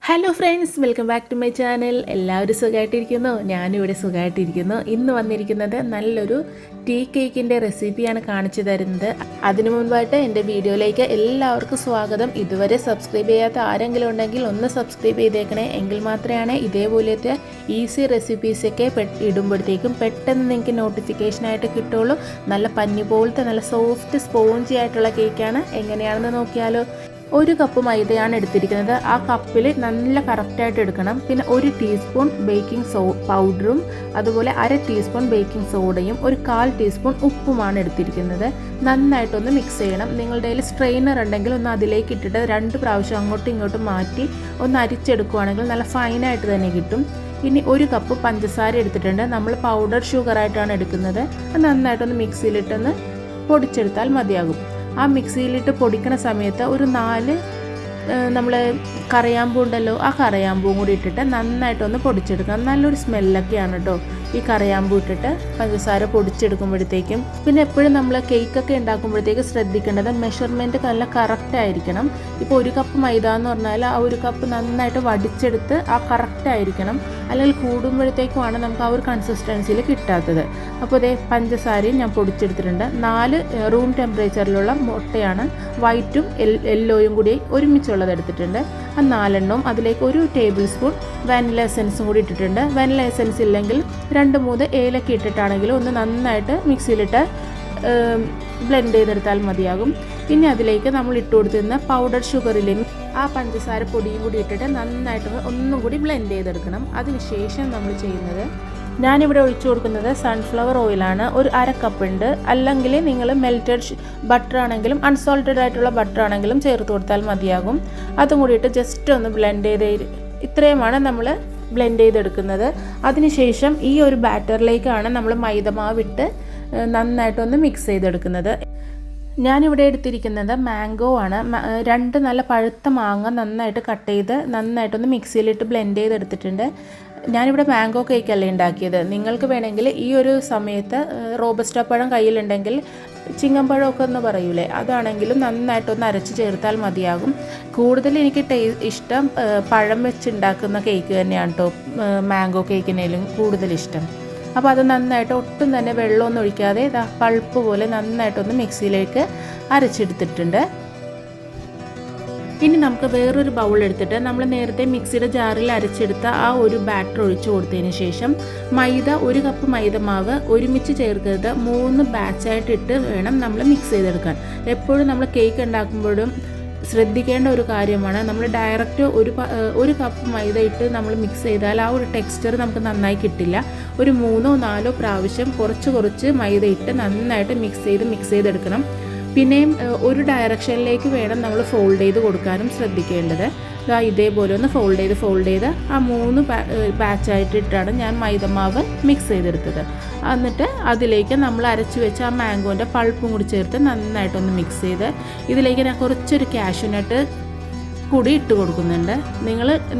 Hello friends, welcome back to my channel. എല്ലാവരും സുഖമായിട്ടിരിക്കുന്നു. ഞാനിവിടെ സുഖമായിട്ടിരിക്കുന്നു. ഇന്ന് വന്നിരിക്കുന്നത് നല്ലൊരു ടീ കേക്കിൻ്റെ റെസിപ്പിയാണ് കാണിച്ചു തരുന്നത്. അതിനു മുൻപായിട്ട് എൻ്റെ വീഡിയോയിലേക്ക് എല്ലാവർക്കും സ്വാഗതം. ഇതുവരെ സബ്സ്ക്രൈബ് ചെയ്യാത്ത ആരെങ്കിലും ഉണ്ടെങ്കിൽ ഒന്ന് സബ്സ്ക്രൈബ് ചെയ്തേക്കണേ. എങ്കിൽ മാത്രമാണ് ഇതേപോലത്തെ ഈസി റെസിപ്പീസൊക്കെ ഇടുമ്പോഴത്തേക്കും പെട്ടെന്ന് നിങ്ങൾക്ക് നോട്ടിഫിക്കേഷനായിട്ട് കിട്ടുള്ളൂ. നല്ല പഞ്ഞി പോലത്തെ നല്ല സോഫ്റ്റ് സ്പോഞ്ചി ആയിട്ടുള്ള കേക്കാണ്. എങ്ങനെയാണെന്ന് നോക്കിയാലോ. ഒരു കപ്പ് മൈദയാണ് എടുത്തിരിക്കുന്നത്. ആ കപ്പിൽ നല്ല കറക്റ്റായിട്ട് എടുക്കണം. പിന്നെ 1 ടീസ്പൂൺ ബേക്കിംഗ് പൗഡറും അതുപോലെ 1/2 ടീസ്പൂൺ ബേക്കിംഗ് സോഡയും 1/4 ടീസ്പൂൺ ഉപ്പുമാണ് എടുത്തിരിക്കുന്നത്. നന്നായിട്ടൊന്ന് മിക്സ് ചെയ്യണം. നിങ്ങളുടെ കയ്യിൽ സ്ട്രെയിനർ ഉണ്ടെങ്കിൽ ഒന്ന് അതിലേക്ക് ഇട്ടിട്ട് 2 പ്രാവശ്യം അങ്ങോട്ടും ഇങ്ങോട്ടും മാറ്റി ഒന്ന് അരിച്ചെടുക്കുകയാണെങ്കിൽ നല്ല ഫൈനായിട്ട് തന്നെ കിട്ടും. ഇനി 1 കപ്പ് പഞ്ചസാര എടുത്തിട്ടുണ്ട്. നമ്മൾ പൗഡർ ഷുഗറായിട്ടാണ് എടുക്കുന്നത്. അത് നന്നായിട്ടൊന്ന് മിക്സിയിലിട്ടൊന്ന് പൊടിച്ചെടുത്താൽ മതിയാകും. ആ മിക്സിയിലിട്ട് പൊടിക്കുന്ന സമയത്ത് ഒരു 4 നമ്മൾ കറയാമ്പൂ ഉണ്ടല്ലോ, ആ കറയാമ്പൂവും കൂടി ഇട്ടിട്ട് നന്നായിട്ടൊന്ന് പൊടിച്ചെടുക്കണം. നല്ലൊരു സ്മെല്ലൊക്കെയാണ് കേട്ടോ ഈ കറയാമ്പൂ ഇട്ടിട്ട് പഞ്ചസാര പൊടിച്ചെടുക്കുമ്പോഴത്തേക്കും. പിന്നെ എപ്പോഴും നമ്മൾ കേക്കൊക്കെ ഉണ്ടാക്കുമ്പോഴത്തേക്ക് ശ്രദ്ധിക്കേണ്ടത് മെഷർമെൻറ്റ് നല്ല കറക്റ്റ് ആയിരിക്കണം. ഇപ്പോൾ 1 കപ്പ് മൈദ എന്ന് പറഞ്ഞാൽ ആ 1 കപ്പ് നന്നായിട്ട് വടിച്ചെടുത്ത് ആ കറക്റ്റ് ആയിരിക്കണം. അല്ലെങ്കിൽ കൂടുമ്പോഴത്തേക്കുമാണ് നമുക്ക് ആ ഒരു കൺസിസ്റ്റൻസിയിൽ കിട്ടാത്തത്. അപ്പോൾ അതേ പഞ്ചസാരയും ഞാൻ പൊടിച്ചെടുത്തിട്ടുണ്ട്. 4 റൂം ടെമ്പറേച്ചറിലുള്ള മുട്ടയാണ്, വൈറ്റും യെല്ലോയും കൂടി ഒരുമിച്ചുള്ളത് എടുത്തിട്ടുണ്ട്. ആ 4 എണ്ണവും അതിലേക്ക് 1 ടേബിൾ സ്പൂൺ വാനില എസൻസും കൂടി ഇട്ടിട്ടുണ്ട്. വാനില എസൻസ് ഇല്ലെങ്കിൽ 2-3 ഏലക്ക ഇട്ടിട്ടാണെങ്കിലും ഒന്ന് നന്നായിട്ട് മിക്സിയിലിട്ട് ബ്ലെൻഡ് ചെയ്തെടുത്താൽ മതിയാകും. പിന്നെ അതിലേക്ക് നമ്മൾ ഇട്ട് കൊടുത്തിരുന്ന പൗഡർ ഷുഗറിലേക്ക് ആ പഞ്ചസാര പൊടിയും കൂടി ഇട്ടിട്ട് നന്നായിട്ട് ഒന്നും കൂടി ബ്ലെൻഡ് ചെയ്തെടുക്കണം. അതിനുശേഷം നമ്മൾ ചെയ്യുന്നത്, ഞാനിവിടെ ഒഴിച്ചു കൊടുക്കുന്നത് സൺഫ്ലവർ ഓയിലാണ്. ഒരു 1/2 കപ്പ് ഉണ്ട്. അല്ലെങ്കിൽ നിങ്ങൾ മെൽറ്റഡ് ബട്ടർ ആണെങ്കിലും അൺസോൾട്ടഡ് ആയിട്ടുള്ള ബട്ടർ ആണെങ്കിലും ചേർത്ത് കൊടുത്താൽ മതിയാകും. അതും കൂടിയിട്ട് ജസ്റ്റ് ഒന്ന് ബ്ലെൻഡ് ചെയ്ത്, ഇത്രയുമാണ് നമ്മൾ ബ്ലെൻഡ് ചെയ്തെടുക്കുന്നത്. അതിനുശേഷം ഈ ഒരു ബാറ്ററിലേക്കാണ് നമ്മൾ മൈദമാവിട്ട് നന്നായിട്ടൊന്ന് മിക്സ് ചെയ്തെടുക്കുന്നത്. ഞാനിവിടെ എടുത്തിരിക്കുന്നത് മാംഗോ ആണ്. 2 നല്ല പഴുത്ത മാങ്ങ നന്നായിട്ട് കട്ട് ചെയ്ത് നന്നായിട്ടൊന്ന് മിക്സിയിലിട്ട് ബ്ലെൻഡ് ചെയ്തെടുത്തിട്ടുണ്ട്. ഞാനിവിടെ മാംഗോ കേക്കല്ലേ ഉണ്ടാക്കിയത്. നിങ്ങൾക്ക് വേണമെങ്കിൽ ഈ ഒരു സമയത്ത് റോബസ്റ്റ പഴം കയ്യിലുണ്ടെങ്കിൽ ചിങ്ങമ്പഴമൊക്കെ എന്ന് പറയൂലേ, അതാണെങ്കിലും നന്നായിട്ടൊന്ന് അരച്ച് ചേർത്താൽ മതിയാകും. കൂടുതൽ എനിക്ക് ഇഷ്ടം പഴം വെച്ചുണ്ടാക്കുന്ന കേക്ക് തന്നെയാണ് കേട്ടോ, മാംഗോ കേക്കിനേലും കൂടുതൽ ഇഷ്ടം. അപ്പോൾ അത് നന്നായിട്ട് ഒട്ടും തന്നെ വെള്ളമൊന്നും ഒഴിക്കാതെ പൾപ്പ് പോലെ നന്നായിട്ടൊന്ന് മിക്സിയിലേക്ക് അരച്ചെടുത്തിട്ടുണ്ട്. ഇനി നമുക്ക് വേറൊരു ബൗൾ എടുത്തിട്ട് നമ്മൾ നേരത്തെ മിക്സിയുടെ ജാറിൽ അരച്ചെടുത്ത ആ ഒരു ബാറ്റർ ഒഴിച്ചു കൊടുത്തതിന് ശേഷം മൈദ 1 കപ്പ് മൈദ മാവ് ഒരുമിച്ച് ചേർക്കരുത്. 3 ബാച്ചായിട്ട് ഇട്ട് വേണം നമ്മൾ മിക്സ് ചെയ്തെടുക്കാൻ. എപ്പോഴും നമ്മൾ കേക്ക് ഉണ്ടാക്കുമ്പോഴും ശ്രദ്ധിക്കേണ്ട ഒരു കാര്യമാണ്, നമ്മൾ ഡയറക്റ്റ് ഒരു കപ്പ് മൈദ ഇട്ട് നമ്മൾ മിക്സ് ചെയ്താൽ ആ ഒരു ടെക്സ്ചർ നമുക്ക് നന്നായി കിട്ടില്ല. ഒരു 3-4 പ്രാവശ്യം കുറച്ച് മൈദ ഇട്ട് നന്നായിട്ട് മിക്സ് ചെയ്തെടുക്കണം. പിന്നെയും ഒരു ഡയറക്ഷനിലേക്ക് വേണം നമ്മൾ ഫോൾഡ് ചെയ്ത് കൊടുക്കാനും ശ്രദ്ധിക്കേണ്ടത്. ഇതേപോലെ ഒന്ന് ഫോൾഡ് ചെയ്ത് ആ 3 ബാച്ചായിട്ടിട്ടാണ് ഞാൻ മൈദമാവ് മിക്സ് ചെയ്തെടുത്തത്. എന്നിട്ട് അതിലേക്ക് നമ്മൾ അരച്ച് വെച്ച ആ മാംഗോൻ്റെ പൾപ്പും കൂടി ചേർത്ത് നന്നായിട്ടൊന്ന് മിക്സ് ചെയ്ത് ഇതിലേക്ക് ഞാൻ കുറച്ചൊരു കാഷ്യൂനട്ട് കൂടി ഇട്ട് കൊടുക്കുന്നുണ്ട്.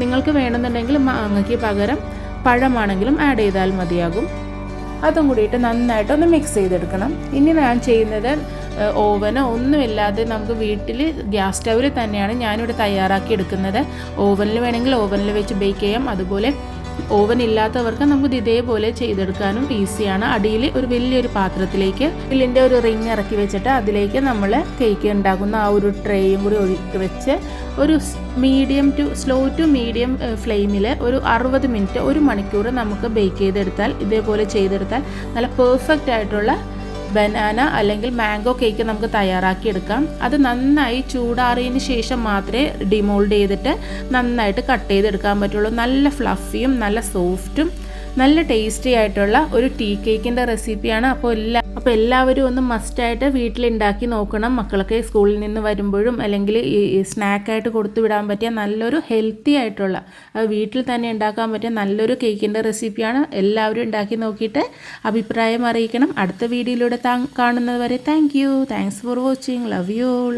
നിങ്ങൾക്ക് വേണമെന്നുണ്ടെങ്കിൽ മാങ്ങയ്ക്ക് പകരം പഴമാണെങ്കിലും ആഡ് ചെയ്താൽ മതിയാകും. അതും കൂടിയിട്ട് നന്നായിട്ടൊന്ന് മിക്സ് ചെയ്തെടുക്കണം. ഇനി ഞാൻ ചെയ്യുന്നത് ഓവനോ ഒന്നുമില്ലാതെ നമുക്ക് വീട്ടിൽ ഗ്യാസ് സ്റ്റൗവിൽ തന്നെയാണ് ഞാനിവിടെ തയ്യാറാക്കി എടുക്കുന്നത്. ഓവനിൽ വേണമെങ്കിൽ ഓവനിൽ വെച്ച് ബേക്ക് ചെയ്യാം. അതുപോലെ ഓവൻ ഇല്ലാത്തവർക്ക് നമുക്ക് ഇതേപോലെ ചെയ്തെടുക്കാനും ഈസിയാണ്. അടിയിൽ ഒരു വലിയൊരു പാത്രത്തിലേക്ക് ഇതിൻ്റെ ഒരു റിങ് ഇറക്കി വെച്ചിട്ട് അതിലേക്ക് നമ്മൾ കേക്ക് ഉണ്ടാക്കുന്ന ആ ഒരു ട്രേയും കൂടി ഒഴിച്ച് വെച്ച് ഒരു സ്ലോ ടു മീഡിയം ഫ്ലെയിമിൽ ഒരു 60 മിനിറ്റ് 1 മണിക്കൂർ നമുക്ക് ബേക്ക് ചെയ്തെടുത്താൽ, ഇതേപോലെ ചെയ്തെടുത്താൽ നല്ല പെർഫെക്റ്റ് ആയിട്ടുള്ള ബനാന അല്ലെങ്കിൽ മാംഗോ കേക്ക് നമുക്ക് തയ്യാറാക്കിയെടുക്കാം. അത് നന്നായി ചൂടാറിയതിന് ശേഷം മാത്രമേ ഡിമോൾഡ് ചെയ്തിട്ട് നന്നായിട്ട് കട്ട് ചെയ്തെടുക്കാൻ പറ്റുള്ളൂ. നല്ല ഫ്ലഫിയും നല്ല സോഫ്റ്റും നല്ല ടേസ്റ്റി ആയിട്ടുള്ള ഒരു ടീ കേക്കിൻ്റെ റെസിപ്പിയാണ്. അപ്പോൾ എല്ലാവരും ഒന്ന് മസ്റ്റായിട്ട് വീട്ടിലുണ്ടാക്കി നോക്കണം. മക്കളൊക്കെ സ്കൂളിൽ നിന്ന് വരുമ്പോഴും അല്ലെങ്കിൽ ഈ സ്നാക്കായിട്ട് കൊടുത്തു വിടാൻ പറ്റിയ നല്ലൊരു ഹെൽത്തി ആയിട്ടുള്ള വീട്ടിൽ തന്നെ ഉണ്ടാക്കാൻ പറ്റിയ നല്ലൊരു കേക്കിൻ്റെ റെസിപ്പിയാണ്. എല്ലാവരും ഉണ്ടാക്കി നോക്കിയിട്ട് അഭിപ്രായം അറിയിക്കണം. അടുത്ത വീഡിയോയിലൂടെ കാണുന്നത് വരെ thanks for watching. Love you all.